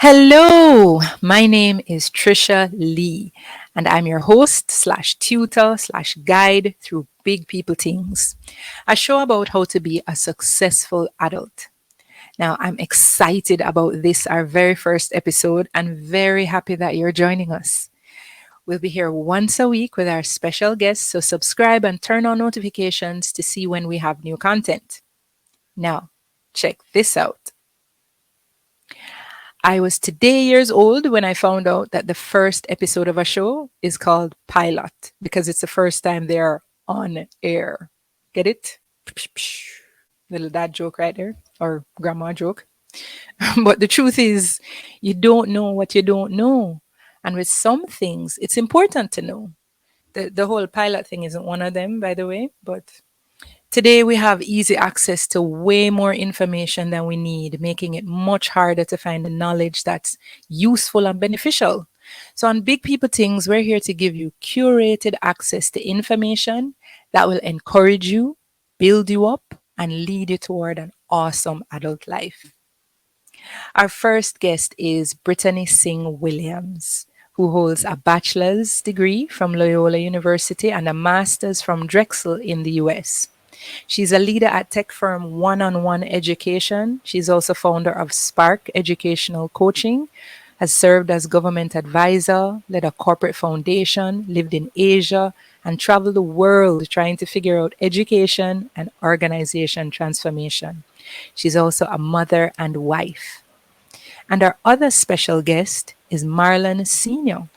Hello, my name is Trisha Lee, and I'm your host slash tutor slash guide through Big People Things, a show about how to be a successful adult. Now, I'm excited about this, our very first episode, and very happy that you're joining us. We'll be here once a week with our special guests, so subscribe and turn on notifications to see when we have new content. Now, check this out. I was today years old when I found out that the first episode of a show is called Pilot because it's the first time they're on air. Get it? Little dad joke right there, or grandma joke. But the truth is, you don't know what you don't know. And with some things, it's important to know. The whole pilot thing isn't one of them, by the way, but today, we have easy access to way more information than we need, making it much harder to find the knowledge that's useful and beneficial. So, on Big People Things, we're here to give you curated access to information that will encourage you, build you up, and lead you toward an awesome adult life. Our first guest is Brittany Singh Williams, who holds a bachelor's degree from Loyola University and a master's from Drexel in the US. She's a leader at tech firm One on One Education. She's also founder of Spark Educational Coaching, has served as government advisor, led a corporate foundation, lived in Asia, and traveled the world trying to figure out education and organization transformation. She's also a mother and wife. And our other special guest is Marlon Sr.,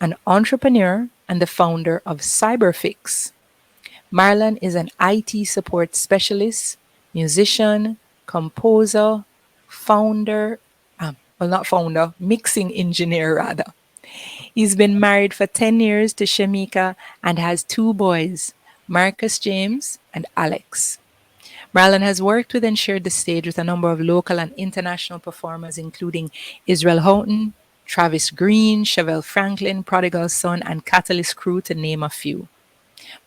an entrepreneur and the founder of Cyberfix. Marlon is an IT support specialist, musician, composer, founder, not founder, mixing engineer rather. He's been married for 10 years to Shamika and has two boys, Marcus James and Alex. Marlon has worked with and shared the stage with a number of local and international performers, including Israel Houghton, Travis Green, Chevelle Franklin, Prodigal Son, and Catalyst Crew, to name a few.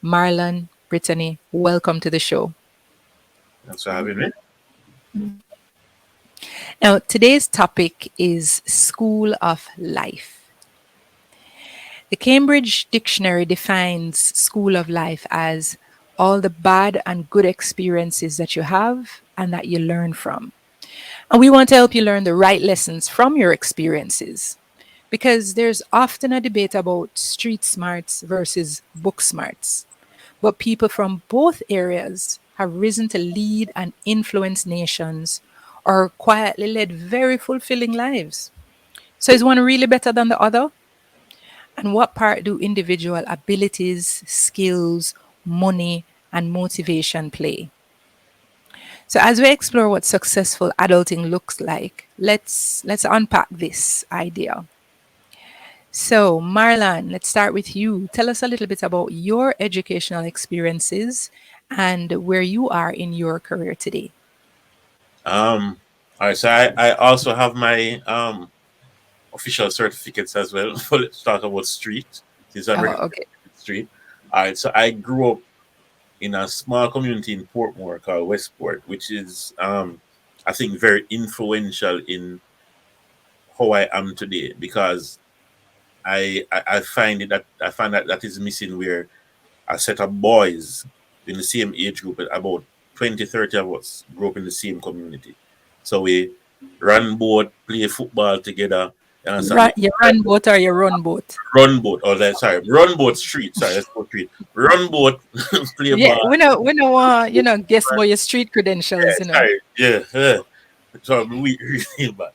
Marlon, Brittany, welcome to the show. Thanks for having me. Now, today's topic is School of Life. The Cambridge Dictionary defines School of Life as all the bad and good experiences that you have and that you learn from. And we want to help you learn the right lessons from your experiences because there's often a debate about street smarts versus book smarts. But people from both areas have risen to lead and influence nations or quietly led very fulfilling lives. So is one really better than the other? And what part do individual abilities, skills, money, and motivation play? So as we explore what successful adulting looks like, let's unpack this idea. So, Marlon, let's start with you. Tell us a little bit about your educational experiences and where you are in your career today. Um, all right, so I also have my official certificates as well. Let's talk about street, since I'm Oh, really okay. street. All right, so I grew up in a small community in Portmore called Westport, which is I think very influential in how I am today because I find it that I find that that is missing where a set of boys in the same age group, about 20, 30 of us grew up in the same community. So we run boat, play football together. You understand? You run boat or you run boat? Run boat, or sorry, run boat street. Sorry, let's go street. Run boat, play Yeah, ball. we know, guess about your street credentials, Sorry, yeah. So we really bad.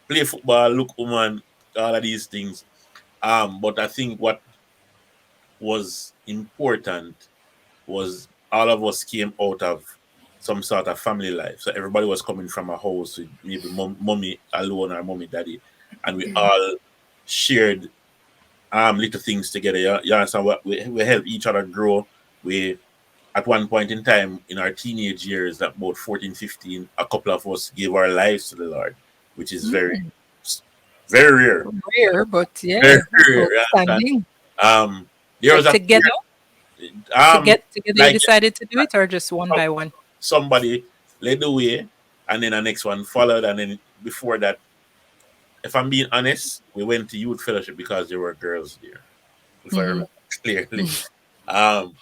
Play football, look woman, all of these things. But I think what was important was all of us came out of some sort of family life. So everybody was coming from a house with maybe mommy alone or mommy daddy, and we all shared little things together. You understand? We help each other grow. We at one point in time in our teenage years, at about 14, 15, a couple of us gave our lives to the Lord, which is Mm, very rare. rare, but Very yeah, rare. You understand? outstanding. Um, there was Like a together, um together, you like decided to do it, or just one some- by one? somebody led the way, and then the next one followed, and then before that, if I'm being honest, we went to youth fellowship because there were girls there, if I Hmm. remember clearly. Um,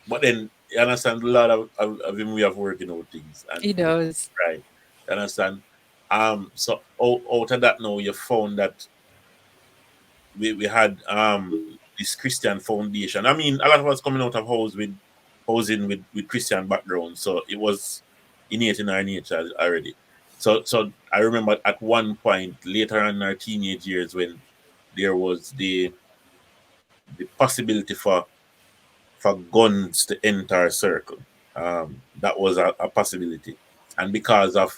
but then you understand a lot of him we have working out things He and does. right. You understand? So out of that now you found that we had this Christian foundation. I mean, a lot of us coming out of housing with Christian background, so it was innate in our nature already. So I remember at one point later on in our teenage years when there was the possibility for guns to enter our circle. That was a possibility, and because of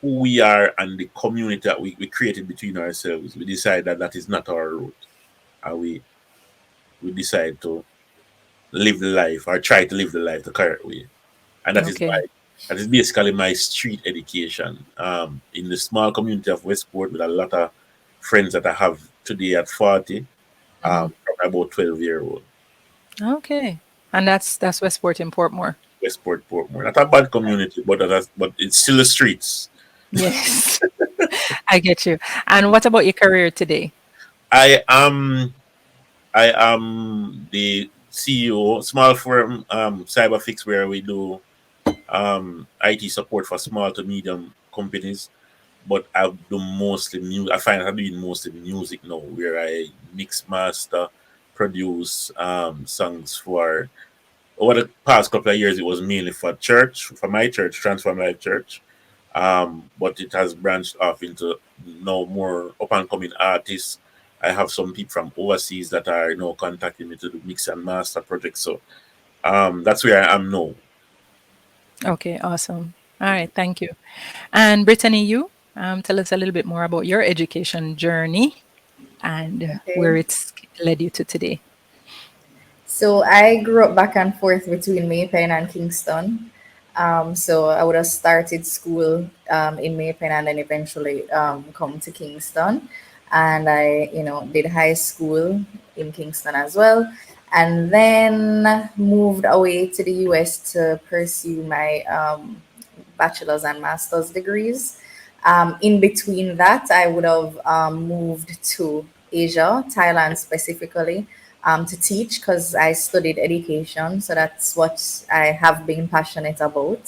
who we are and the community that we created between ourselves, we decided that that is not our route, and we decide to live the life or try to live the life the correct way. And Okay. that is basically my street education. In the small community of Westport with a lot of friends that I have today at 40, Hmm. from about 12-year old. Okay. And that's Westport in Portmore. Westport, Portmore. Not a bad community, but it's still the streets. Yes, I get you. And what about your career today? I am I am the CEO, small firm, CyberFix, where we do IT support for small to medium companies. But I do mostly music. I find I'm doing mostly music now, where I mix, master, produce songs for. Over the past couple of years, it was mainly for church, for my church, Transform Life Church. But it has branched off into now more up and coming artists. I have some people from overseas that are contacting me to do mix and master projects. So that's where I am now. Okay, awesome. All right, thank you. And Brittany, you tell us a little bit more about your education journey and Okay. where it's led you to today. So I grew up back and forth between Maypen and Kingston. So I would have started school in Maypen and then eventually come to Kingston. And I, did high school in Kingston as well. And then moved away to the US to pursue my bachelor's and master's degrees. In between that, I would have moved to Asia, Thailand specifically, to teach because I studied education. So that's what I have been passionate about.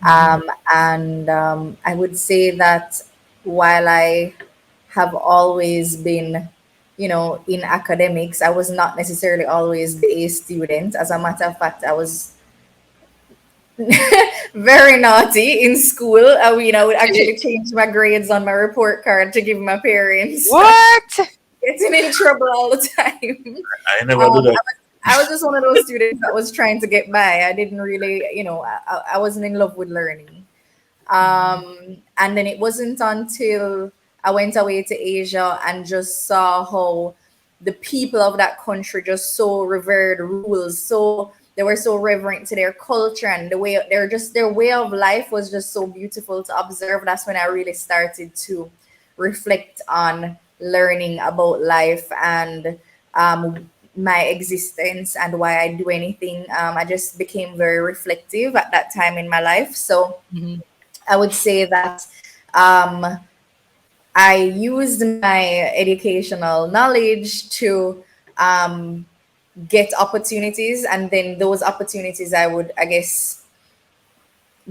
Hmm. And I would say that while I have always been, in academics, I was not necessarily always the A student. As a matter of fact, I was very naughty in school. I would Eh, actually change my grades on my report card to give my parents. what? Getting in trouble all the time. I never do that. I was just one of those students that was trying to get by. I didn't really, I wasn't in love with learning. Mhm. And then it wasn't until I went away to Asia and just saw how the people of that country just so revered rules, so they were so reverent to their culture and the way their way of life was just so beautiful to observe. That's when I really started to reflect on learning about life and my existence and why I do anything. I just became very reflective at that time in my life. So Mhm. I would say that um, I used my educational knowledge to um, get opportunities, and then those opportunities I would, I guess,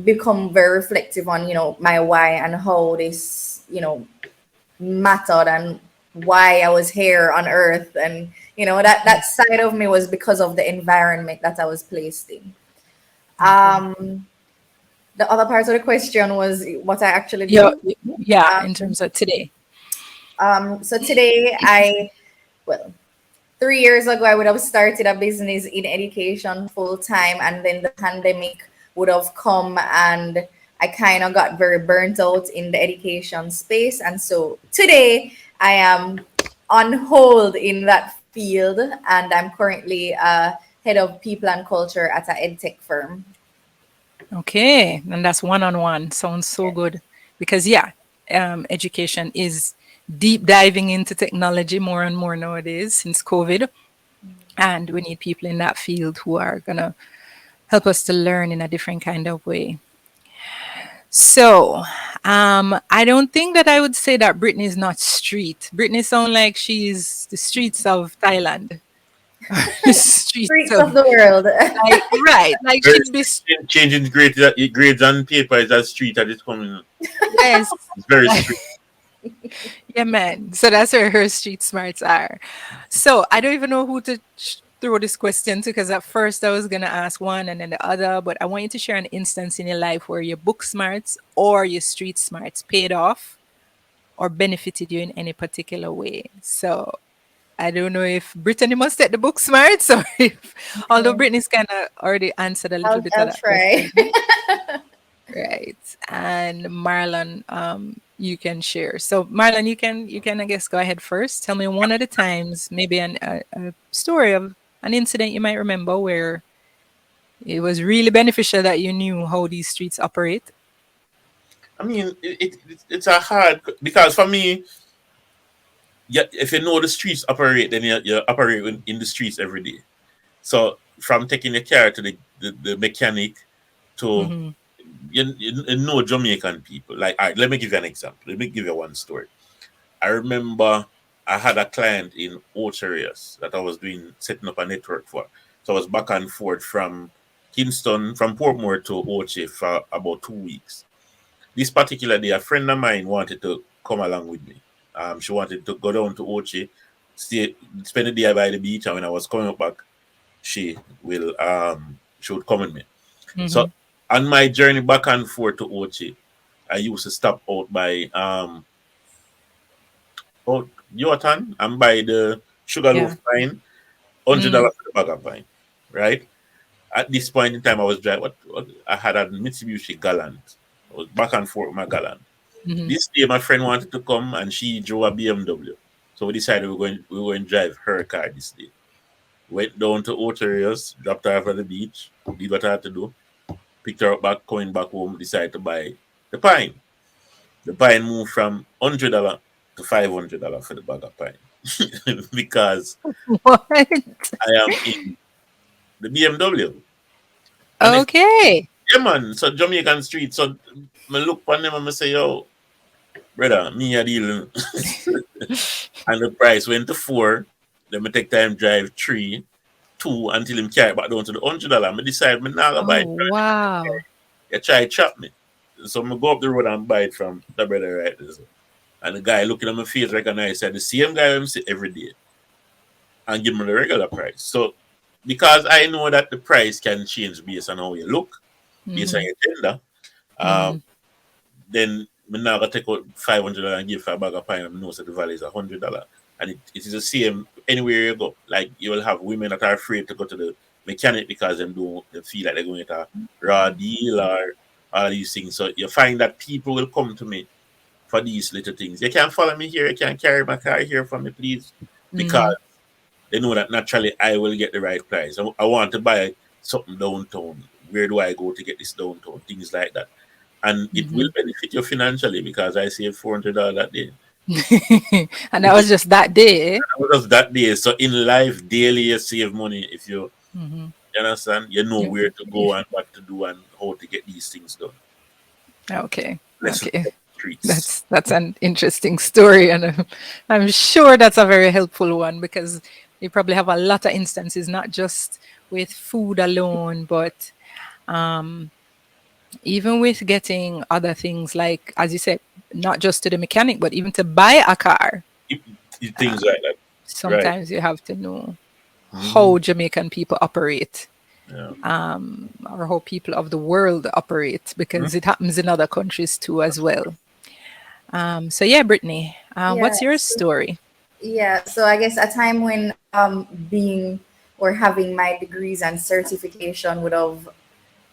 become very reflective on, my why and how this, mattered and why I was here on earth. And, that side of me was because of the environment that I was placed in. Okay. The other part of the question was what I actually Yeah, do. yeah, in terms of today. So today well, 3 years ago, I would have started a business in education full time, and then the pandemic would have come, and I kind of got very burnt out in the education space. And so today, I am on hold in that field, and I'm currently head of people and culture at a edtech firm. Okay, and that's one on one. Sounds so good because yeah, education is deep diving into technology more and more nowadays since COVID, and we need people in that field who are gonna help us to learn in a different kind of way. So, I don't think that I would say that Brittany is not street. Brittany sounds like she's the streets of Thailand. Streets Streets of of the world. like right, like Very she'd be changing grades on paper is a street that is coming. yes, It's very like, strict. yeah, man. So that's where her street smarts are. So I don't even know who to throw this question to because at first I was gonna ask one and then the other, but I want you to share an instance in your life where your book smarts or your street smarts paid off or benefited you in any particular way. So I don't know if Brittany must take the book smarts or if, although Okay. Brittany's kind of already answered a little bit of I'll that try. question. Right. And Marlon, you can share. So Marlon, you can I guess go ahead first. Tell me one of the times, maybe a story of an incident you might remember where it was really beneficial that you knew how these streets operate. I mean, it's a hard because for me, yeah, if you know the streets operate, then you operate in the streets every day. So from taking the car to the mechanic to Mm-hmm. you know Jamaican people. Like, all right, let me give you an example. Let me give you one story. I remember I had a client in Ocherius that I was doing setting up a network for. So I was back and forth from Kingston, from Portmore to Ochi for about 2 weeks. This particular day, a friend of mine wanted to come along with me. She wanted to go down to Ochi, stay, spend the day by the beach, and when I was coming up back, she would come with me. So Mm-hmm. on my journey back and forth to Ochi, I used to stop out by out Yorton and buy the Yeah. sugarloaf pine, Mm-hmm. $100 for the bag of pine, right? At this point in time, I was driving. I had a Mitsubishi Galant. I was back and forth with my Galant. Mm-hmm. This day, my friend wanted to come, and she drove a BMW. So we decided we were going to drive her car this day. Went down to Oterios, dropped her off at the beach, did what I had to do, picked her up back, coming back home, decided to buy the pine. The pine moved from $100 to $500 for the bag of pine because What? I am in the BMW. And if Okay. yeah man, so Jamaican street, so I look on them and I say, yo, brother, me a deal. And the price went to four. Then I take time drive three, two until him carry back down to the $100. I decide me not gonna buy Oh it from him. wow. You try to trap me. So I go up the road and buy it from the brother right there. So. And the guy looking at my face recognize said the same guy I'm see every day and give me the regular price. So because I know that the price can change based on how you look, based on Mm-hmm. your gender, um, Mm-hmm. then I'm not gonna take out $500 and give for a bag of pine and know that the value is $100. And it is the same anywhere you go. Like you will have women that are afraid to go to the mechanic because they feel like they're going to get a raw deal or all these things. So you find that people will come to me for these little things. You can't follow me here, you can't carry my car here for me, please. Mm-hmm. Because they know that naturally I will get the right price. I want to buy something downtown. Where do I go to get this downtown? Things like that. And it will Mm-hmm. benefit you financially because I saved $400 that day. And that was just that day. Out of that day, so in life, daily you save money if Mm-hmm. you understand, you know where to go and what to do and how to get these things done. Okay. Lessons Okay. from the streets. That's an interesting story, and I'm sure that's a very helpful one because you probably have a lot of instances, not just with food alone, but um, even with getting other things like, as you said, not just to the mechanic, but even to buy a car. Things like that. Right. Sometimes you have to know Hmm. how Jamaican people operate, Yeah. or how people of the world operate, Mhm. because it happens in other countries too as well. So yeah, Brittany, Yeah. what's your story? Yeah, so I guess a time when being or having my degrees and certification would have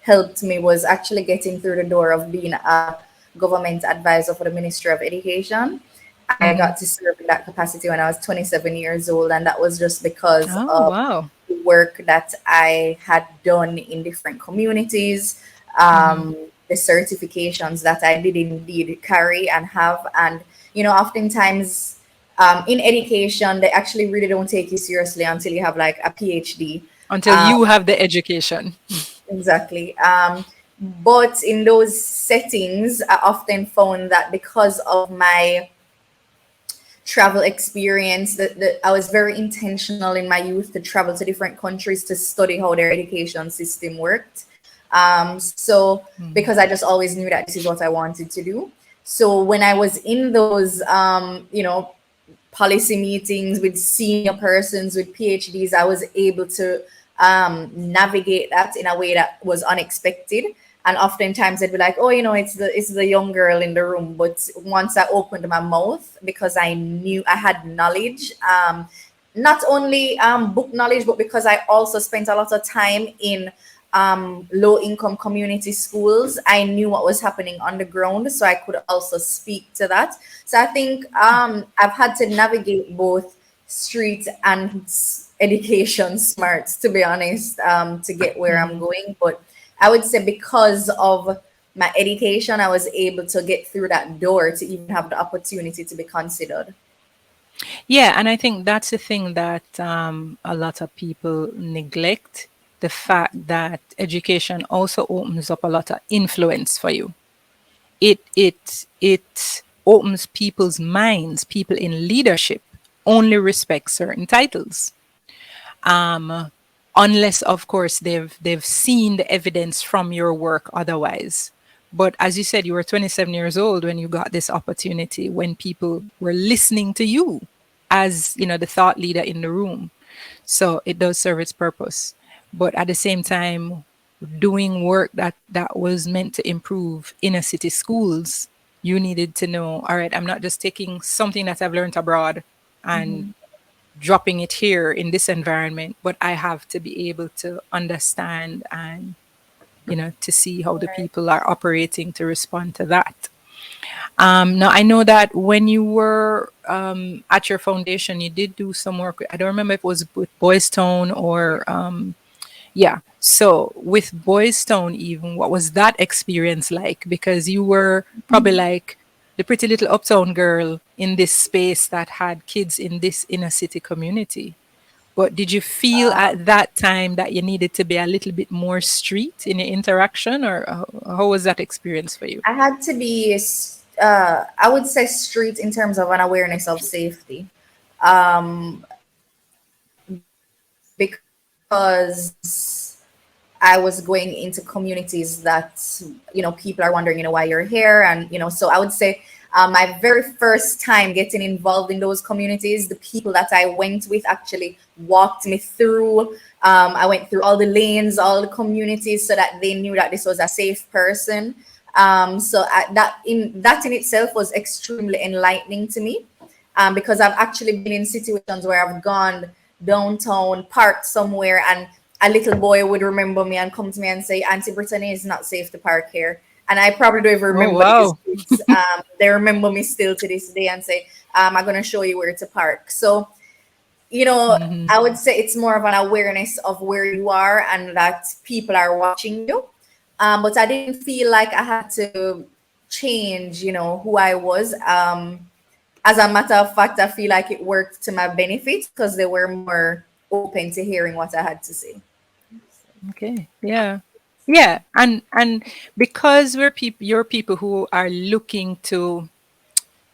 helped me was actually getting through the door of being a government advisor for the Ministry of Education. I Hmm. got to serve in that capacity when I was 27 years old, and that was just because Oh of wow. the work that I had done in different communities, Hmm. the certifications that I did indeed carry and have. And, oftentimes in education, they actually really don't take you seriously until you have like a PhD. Until you have the education. Exactly. But in those settings, I often found that because of my travel experience, that I was very intentional in my youth to travel to different countries to study how their education system worked. So because I just always knew that this is what I wanted to do. So when I was in those, policy meetings with senior persons with PhDs, I was able to navigate that in a way that was unexpected. And oftentimes they'd be like, "Oh, it's the young girl in the room." But once I opened my mouth, because I knew I had knowledge, not only book knowledge, but because I also spent a lot of time in low income community schools, I knew what was happening on the ground, so I could also speak to that. So I think I've had to navigate both street and education smarts, to be honest, to get where I'm Mhm. going. But I would say because of my education, I was able to get through that door to even have the opportunity to be considered. Yeah, and I think that's the thing that a lot of people neglect, the fact that education also opens up a lot of influence for you. It opens people's minds. People in leadership only respect certain titles, um, unless of course they've seen the evidence from your work otherwise. But as you said, you were 27 years old when you got this opportunity, when people were listening to you as the thought leader in the room. So it does serve its purpose, but at the same time, doing work that was meant to improve inner city schools, you needed to know, all right, I'm not just taking something that I've learned abroad and dropping it here in this environment, but I have to be able to understand and to see how the Right. people are operating to respond to that. Now I know that when you were at your foundation, you did do some work. I don't remember if it was with Boys Town or yeah. So with Boys Town, even what was that experience like? Because you were probably like the pretty little uptown girl in this space that had kids in this inner city community. But did you feel at that time that you needed to be a little bit more street in your interaction, or how was that experience for you? I had to be, I would say, street in terms of an awareness of safety, because I was going into communities that, people are wondering, why you're here. And, so I would say my very first time getting involved in those communities, the people that I went with actually walked me through. I went through all the lanes, all the communities, so that they knew that this was a safe person. That in itself was extremely enlightening to me, because I've actually been in situations where I've gone downtown, parked somewhere, and a little boy would remember me and come to me and say, "Auntie Brittany, it's not safe to park here." And I probably don't even Oh, remember these wow. kids. They remember me still to this day and say, "I'm going to show you where to park." So, Hmm. I would say it's more of an awareness of where you are and that people are watching you. But I didn't feel like I had to change, who I was. As a matter of fact, I feel like it worked to my benefit because they were more open to hearing what I had to say. Okay. Yeah. Yeah. And because you're people who are looking to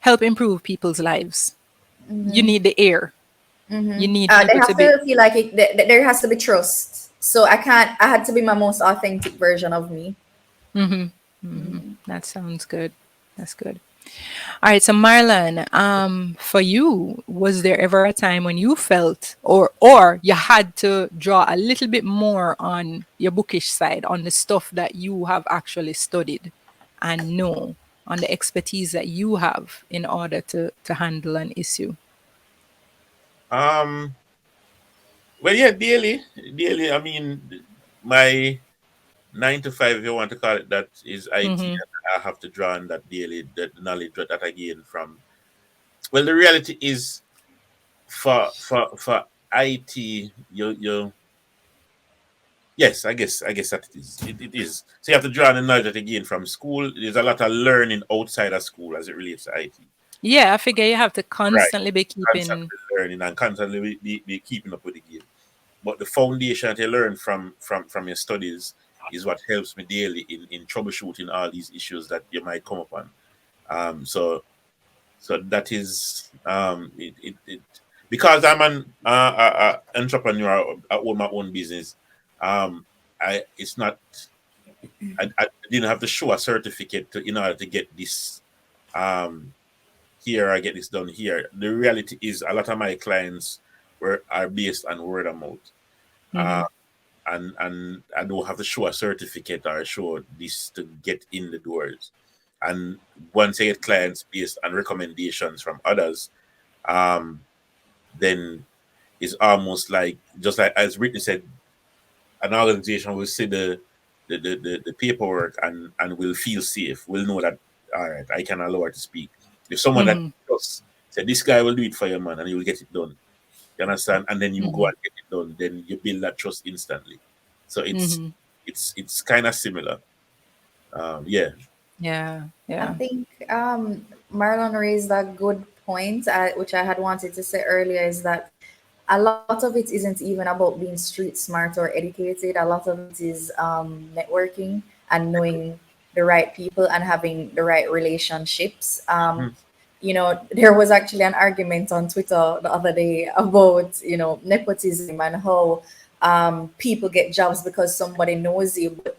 help improve people's lives, you need the air. You need They people to have be. to feel like there has to be trust. So I had to be my most authentic version of me. Hmm. Hmm. That sounds good. That's good. All right, so Marlon, for you, was there ever a time when you felt or you had to draw a little bit more on your bookish side, on the stuff that you have actually studied and know, on the expertise that you have in order to handle an issue? Um, well, yeah, daily. I mean, my 9 to 5, if you want to call it that, is IT, Mm-hmm. and I have to draw on that daily, the knowledge that I gain from. Well, the reality is, for IT, you yes, I guess that it is. It is. So you have to draw on the knowledge that you gain from school. There's a lot of learning outside of school as it relates to IT. Yeah, I figure you have to Right. constantly be keeping. Constantly learning and constantly be keeping up with the game. But the foundation that you learn from your studies is what helps me daily in troubleshooting all these issues that you might come upon. So that is because I'm an entrepreneur. I own my own business. I it's not I didn't have to show a certificate in order to get this um here. I get this done here. The reality is a lot of my clients are based on word of mouth. Uh, Mm-hmm. and I don't have to show a certificate or show this to get in the doors. And once I get clients based on recommendations from others, um, then it's almost like just like as Brittany said, an organization will see the paperwork and will feel safe. Will know that all right, I can allow her to speak. If someone that Mm-hmm. trusts said this guy will do it for you, man, and he will get it done. You understand? And then you go Mm-hmm. and get it done, then you build that trust instantly. So Mm-hmm. it's kind of similar. Yeah. Yeah. I Yeah. think Marlon raised a good point, which I had wanted to say earlier, is that a lot of it isn't even about being street smart or educated. A lot of it is networking and knowing the right people and having the right relationships. Mhm. There was actually an argument on Twitter the other day about, nepotism and how people get jobs because somebody knows you. But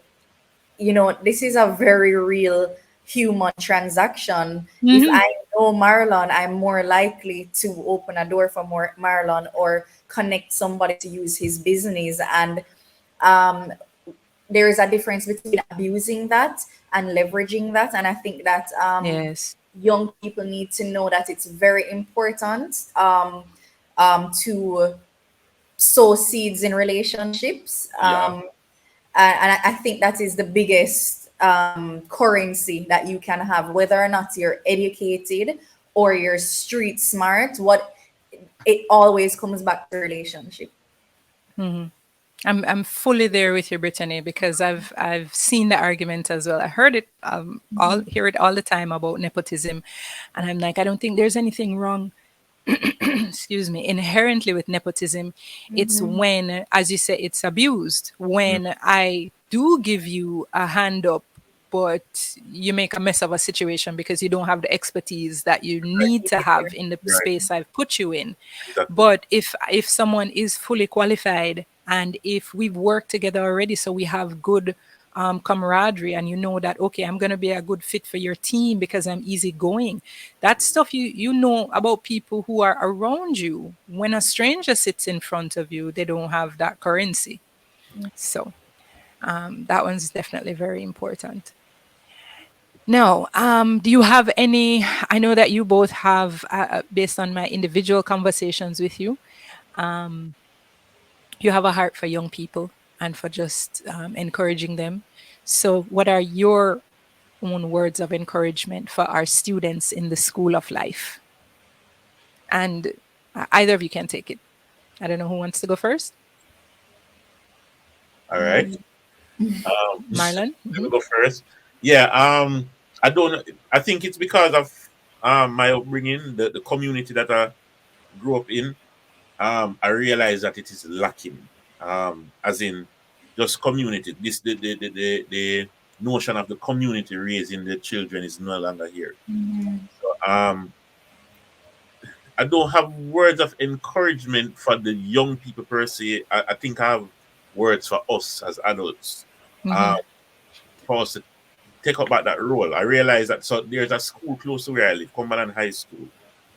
this is a very real human transaction. If Mm-hmm. I know Marlon, I'm more likely to open a door for Marlon or connect somebody to use his business. And um, there is a difference between abusing that and leveraging that. And I think that Yes. young people need to know that it's very important to sow seeds in relationships. Yeah. And I think that is the biggest currency that you can have, whether or not you're educated or you're street smart. What it always comes back to relationship. Mm-hmm. I'm fully there with you, Brittany, because I've seen the argument as well. I heard it all hear it all the time about nepotism, and I'm like, I don't think there's anything wrong excuse me, inherently with nepotism. It's Mm-hmm. when, as you say, it's abused. Mm. When I do give you a hand up, but you make a mess of a situation because you don't have the expertise that you need to have in the Right. space I've put you in. Exactly. But if someone is fully qualified and if we've worked together already, so we have good camaraderie, and you know that okay, I'm gonna be a good fit for your team because I'm easygoing. That stuff you know about people who are around you. When a stranger sits in front of you, they don't have that currency. So that one's definitely very important. Now, do you have any? I know that you both have, based on my individual conversations with you, um, you have a heart for young people and for just encouraging them. So, what are your own words of encouragement for our students in the school of life? And either of you can take it. I don't know who wants to go first. All right. Marlon? Let Hmm. me go first. Yeah. I don't know. I think it's because of my upbringing, the community that I grew up in. I realize that it is lacking. As in just community. This the notion of the community raising the children is no longer here. So I don't have words of encouragement for the young people per se. I think I have words for us as adults. Hmm. Um, for us to take up back that role. I realize that so there's a school close to where I live, Cumberland High School.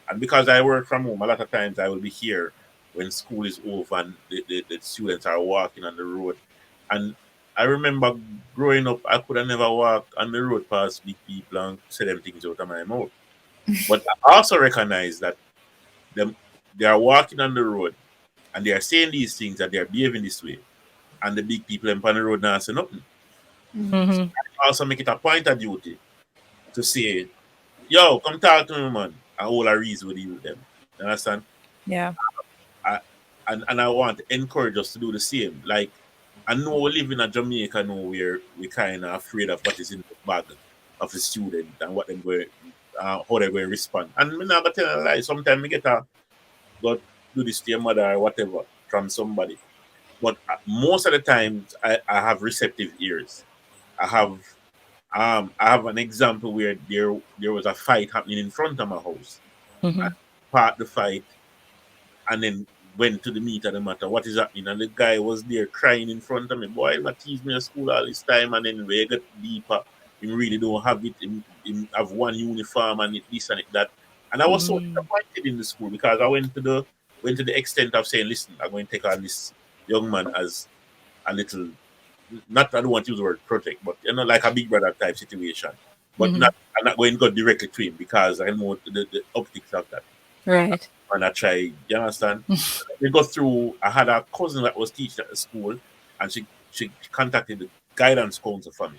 And because I work from home, a lot of times I will be here when school is over and the students are walking on the road. And I remember growing up, I could have never walked on the road past big people and say them things out of my mouth. But I also recognize that them they are walking on the road and they are saying these things and they are behaving this way. And the big people on the road now say nothing. So Hmm. I also make it a point of duty to say, yo, come talk to me, man. And all I reason with you with them. You understand? Yeah. I, and I want to encourage us to do the same. Like I know we live in a Jamaica now where we kind of afraid of what is in the bag of the student and what them going how they're going to respond. And me not gonna tell a lie. Sometimes we get a go do this to your mother or whatever from somebody. But most of the times, I have receptive ears. I have I have an example where there was a fight happening in front of my house. I Mhm. part the fight and then went to the meat of the matter. What is happening? And the guy was there crying in front of me. Boy, I tease me at school all this time, and then we get deeper. He really don't have it. Him have one uniform and it, this and it that. And I was so Mm. disappointed in the school because I went to the extent of saying, listen, I'm going to take on this young man as a little, not I don't want to use the word protect, but like a big brother type situation. But Mhm. not I'm not going to go directly to him because I know the optics of that. Right. And I try, you understand? We go through. I had a cousin that was teaching at the school, and she contacted the guidance council for me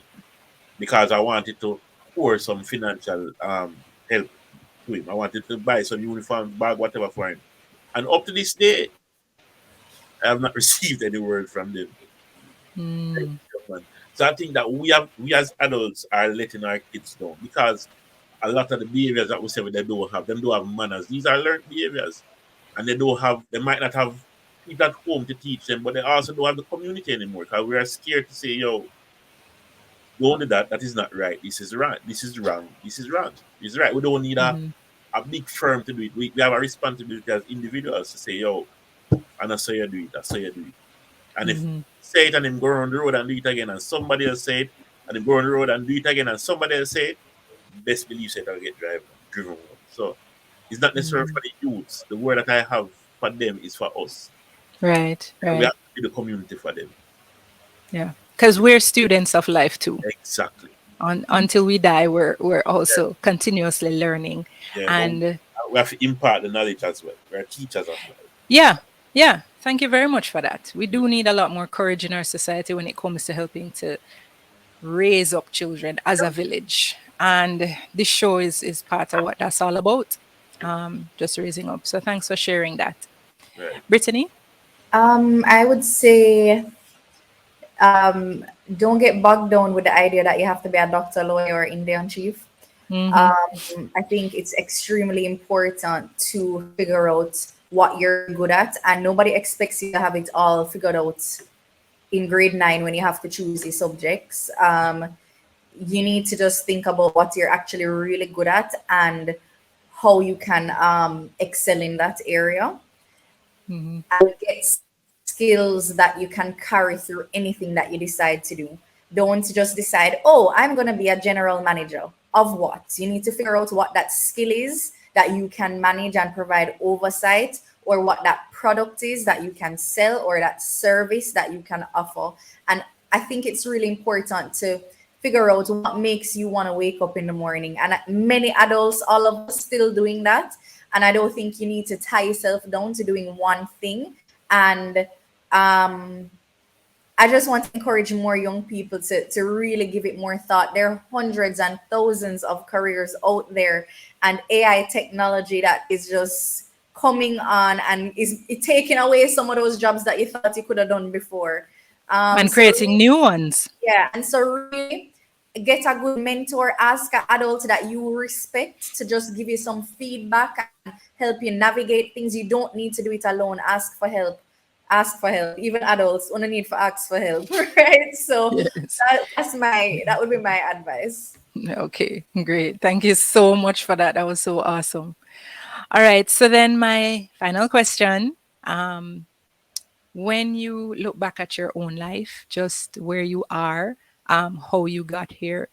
because I wanted to pour some financial help to him. I wanted to buy some uniforms, bag, whatever for him. And up to this day, I have not received any word from them. Mm. So I think that we as adults are letting our kids down because a lot of the behaviors that we say they don't have, them don't have manners. These are learned behaviors. And they might not have people at home to teach them, but they also don't have the community anymore because we are scared to say, yo, don't do that. That is not right. This is right. This is wrong. This is wrong. This is right. We don't need Mhm. a big firm to do it. We have a responsibility as individuals to say, yo, and that's how you do it. That's how you do it. And if Mhm. say it and then go on the road and do it again, and somebody else say it, and then go on the road and do it again, and somebody else say it, best believe say it'll get driven out. So it's not necessarily Mhm. for the youths. The word that I have for them is for us. Right. And we have Right. to be the community for them. Yeah. Because we're students of life too. Exactly. Until we die, we're also continuously learning. Yeah, but And we have to impart the knowledge as well. We're teachers of life. yeah, yeah. Thank you very much for that. We do need a lot more courage in our society when it comes to helping to raise up children as a village. And this show is part of what that's all about. Just raising up. So thanks for sharing that. Right. Brittany? I would say don't get bogged down with the idea that you have to be a doctor, lawyer, or Indian chief. Mm-hmm. I think it's extremely important to figure out what you're good at, and nobody expects you to have it all figured out in grade 9 when you have to choose the subjects. You need to just think about what you're actually really good at and how you can excel in that area Mm-hmm. and get skills that you can carry through anything that you decide to do. Don't just decide, oh, I'm going to be a general manager of what. You need to figure out what that skill is that you can manage and provide oversight, or what that product is that you can sell, or that service that you can offer. And I think it's really important to figure out what makes you want to wake up in the morning. And many adults, all of us, still doing that. And I don't think you need to tie yourself down to doing one thing. And um, I just want to encourage more young people to really give it more thought. There are hundreds and thousands of careers out there, and AI technology that is just coming on and is taking away some of those jobs that you thought you could have done before. And So creating new ones. yeah, and so really get a good mentor, ask an adult that you respect to just give you some feedback and help you navigate things. You don't need to do it alone. Ask for help. Ask for help. Even adults only need for ask for help, right? So Yes. that would be my advice. Okay, great. Thank you so much for that. That was so awesome. All right. So then my final question. Um, when you look back at your own life, just where you are, how you got here,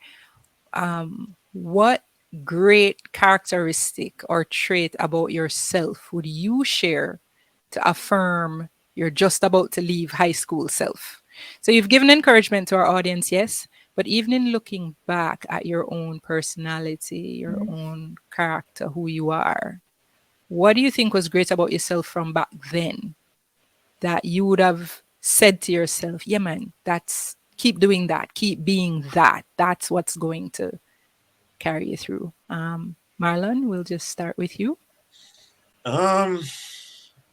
what great characteristic or trait about yourself would you share to affirm you're just about to leave high school self? So you've given encouragement to our audience, yes, but even in looking back at your own personality, your own character, who you are, what do you think was great about yourself from back then that you would have said to yourself, yeah, man, that's keep doing that, keep being that. That's what's going to carry you through. Marlon, we'll just start with you. Um,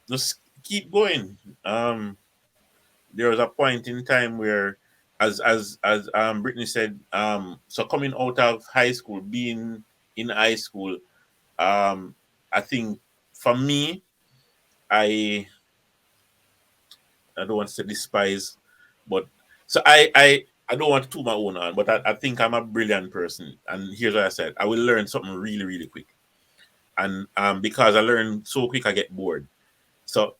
just keep going. There was a point in time where, as Brittany said, so coming out of high school, being in high school, um, I think for me, I I don't want to say despise, but so I don't want to toot my own on, but I think I'm a brilliant person. And here's what I said: I will learn something really, really quick, and because I learn so quick, I get bored. So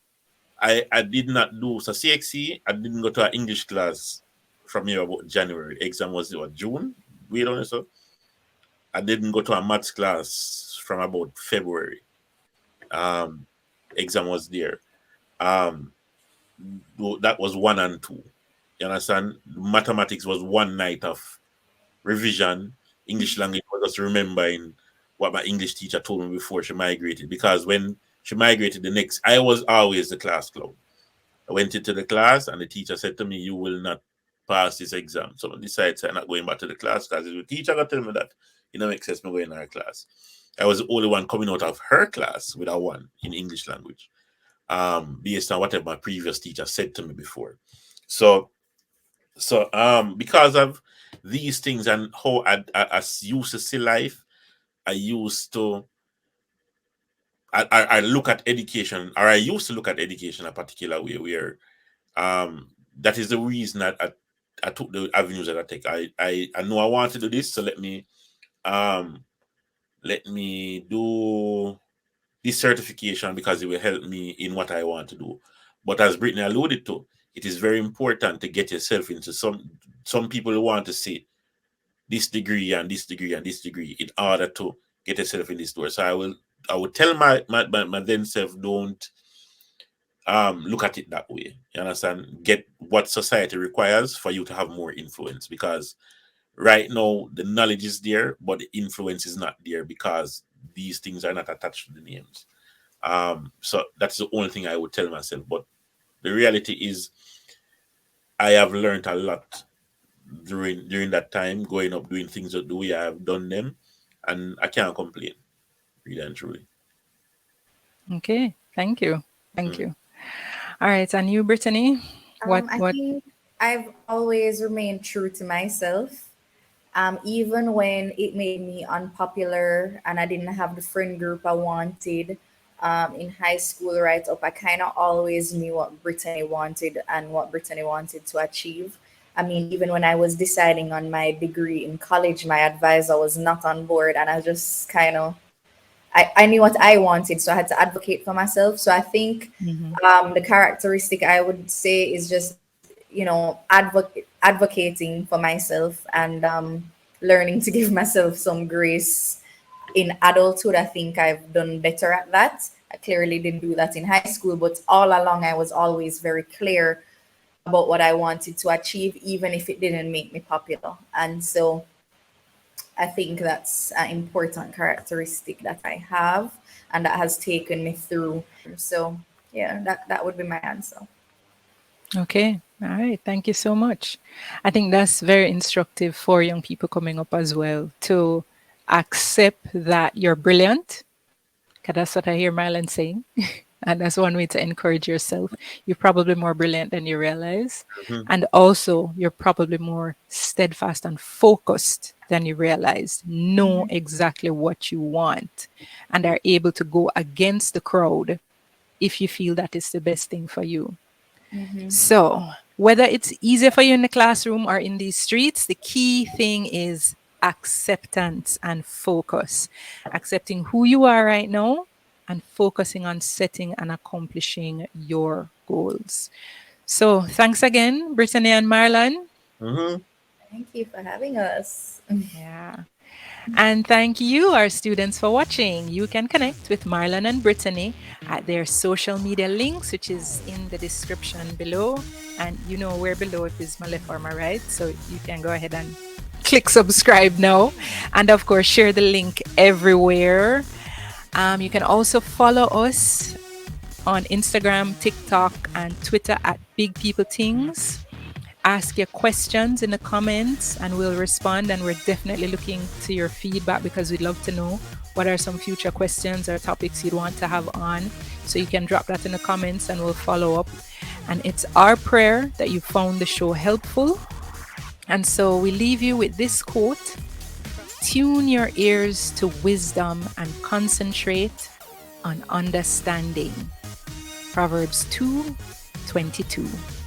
I did not do so CXC. I didn't go to an English class from here about January. Exam was what, June. We don't know. So I didn't go to a maths class from about February. Um, Exam was there. Um, that was 1 and 2. You understand? Mathematics was one night of revision. English language was just remembering what my English teacher told me before she migrated. Because when she migrated, I was always the class clown. I went into the class and the teacher said to me, "You will not pass this exam." So I decided I'm not going back to the class because the teacher got tell me that it don't make sense me going in her class. I was the only one coming out of her class with a 1 in English language, based on whatever my previous teacher said to me before. So because of these things and how I used to see life, I used to I look at education, or I used to look at education a particular way where that is the reason I took the avenues that I take. I know I want to do this, so um let me do this certification because it will help me in what I want to do. But as Brittany alluded to, it is very important to get yourself into some people want to see this degree and this degree and this degree in order to get yourself in this door. So I will tell my then self, don't look at it that way. You understand? Get what society requires for you to have more influence, because right now the knowledge is there, but the influence is not there because these things are not attached to the names. So that's the only thing I would tell myself. But the reality is I have learned a lot during that time, going up doing things the way I have done them, and I can't complain, really and truly. Okay. Thank you. Thank Mm. you. All right. And you, Brittany? I What? think I've always remained true to myself. Even when it made me unpopular and I didn't have the friend group I wanted in high school right up, I kind of always knew what Brittany wanted and what Brittany wanted to achieve. I mean, even when I was deciding on my degree in college, my advisor was not on board, and I just kind of I knew what I wanted, so I had to advocate for myself. So I think Mhm. the characteristic I would say is just, advocating for myself and learning to give myself some grace in adulthood. I think I've done better at that. I clearly didn't do that in high school, but all along I was always very clear about what I wanted to achieve, even if it didn't make me popular. And so I think that's an important characteristic that I have and that has taken me through. So yeah, that would be my answer. Okay. All right. Thank you so much. I think that's very instructive for young people coming up as well, to accept that you're brilliant, because that's what I hear Marlon saying. And that's one way to encourage yourself. You're probably more brilliant than you realize. Mhm. And also, you're probably more steadfast and focused than you realize. Know exactly what you want and are able to go against the crowd if you feel that is the best thing for you. So, whether it's easier for you in the classroom or in these streets, the key thing is acceptance and focus. Accepting who you are right now and focusing on setting and accomplishing your goals. So, thanks again, Brittany and Marlon. Mhm. Thank you for having us. Yeah. And thank you, our students, for watching. You can connect with Marlon and Brittany at their social media links, which is in the description below. And you know where below, if it's my left or my right. So you can go ahead and click subscribe now. And of course, share the link everywhere. You can also follow us on Instagram, TikTok, and Twitter at big.ppl.tings. Ask your questions in the comments and we'll respond. And we're definitely looking to your feedback because we'd love to know what are some future questions or topics you'd want to have on. So you can drop that in the comments and we'll follow up. And it's our prayer that you found the show helpful. And so we leave you with this quote: tune your ears to wisdom and concentrate on understanding. Proverbs 2 22.